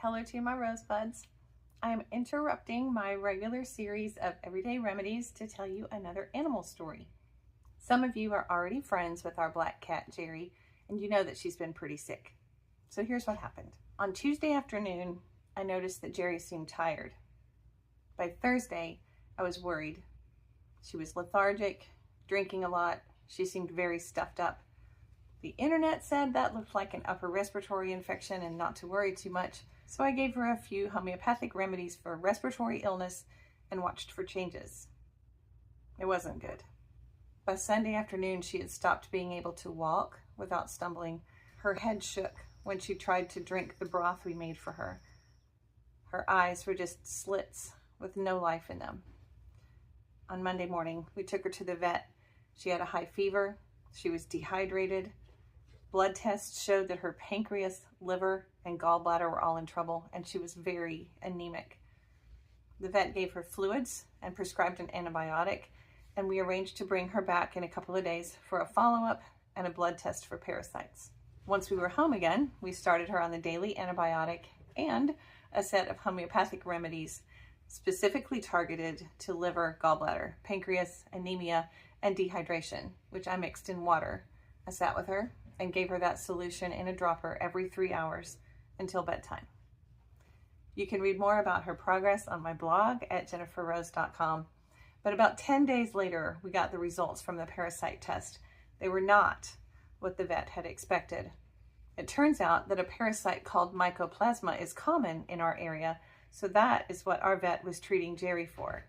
Hello to my rosebuds. I am interrupting my regular series of everyday remedies to tell you another animal story. Some of you are already friends with our black cat, Jerry, and you know that she's been pretty sick. So here's what happened. On Tuesday afternoon, I noticed that Jerry seemed tired. By Thursday, I was worried. She was lethargic, drinking a lot. She seemed very stuffed up. The internet said that looked like an upper respiratory infection and not to worry too much, so I gave her a few homeopathic remedies for respiratory illness and watched for changes. It wasn't good. By Sunday afternoon, she had stopped being able to walk without stumbling. Her head shook when she tried to drink the broth we made for her. Her eyes were just slits with no life in them. On Monday morning, we took her to the vet. She had a high fever. She was dehydrated. Blood tests showed that her pancreas, liver, and gallbladder were all in trouble, and she was very anemic. The vet gave her fluids and prescribed an antibiotic, and we arranged to bring her back in a couple of days for a follow-up and a blood test for parasites. Once we were home again, we started her on the daily antibiotic and a set of homeopathic remedies specifically targeted to liver, gallbladder, pancreas, anemia, and dehydration, which I mixed in water. I sat with her and gave her that solution in a dropper every 3 hours until bedtime. You can read more about her progress on my blog at jenniferrose.com. But about 10 days later, we got the results from the parasite test. They were not what the vet had expected. It turns out that a parasite called mycoplasma is common in our area, so that is what our vet was treating Jerry for.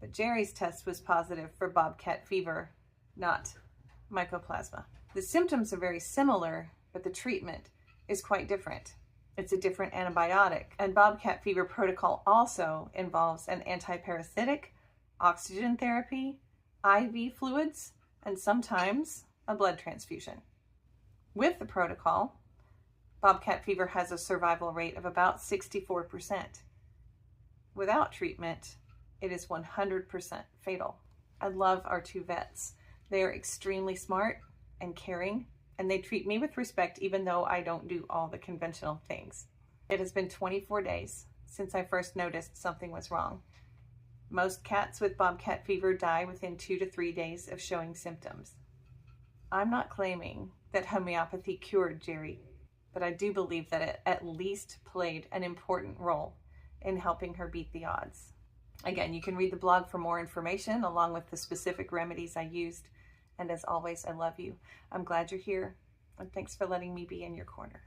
But Jerry's test was positive for bobcat fever, not mycoplasma. The symptoms are very similar, but the treatment is quite different. It's a different antibiotic, and bobcat fever protocol also involves an antiparasitic, oxygen therapy, IV fluids, and sometimes a blood transfusion. With the protocol, bobcat fever has a survival rate of about 64%. Without treatment, it is 100% fatal. I love our two vets. They are extremely smart and caring, and they treat me with respect even though I don't do all the conventional things. It has been 24 days since I first noticed something was wrong. Most cats with bobcat fever die within 2 to 3 days of showing symptoms. I'm not claiming that homeopathy cured Jerry, but I do believe that it at least played an important role in helping her beat the odds. Again, you can read the blog for more information along with the specific remedies I used. And as always, I love you. I'm glad you're here, and thanks for letting me be in your corner.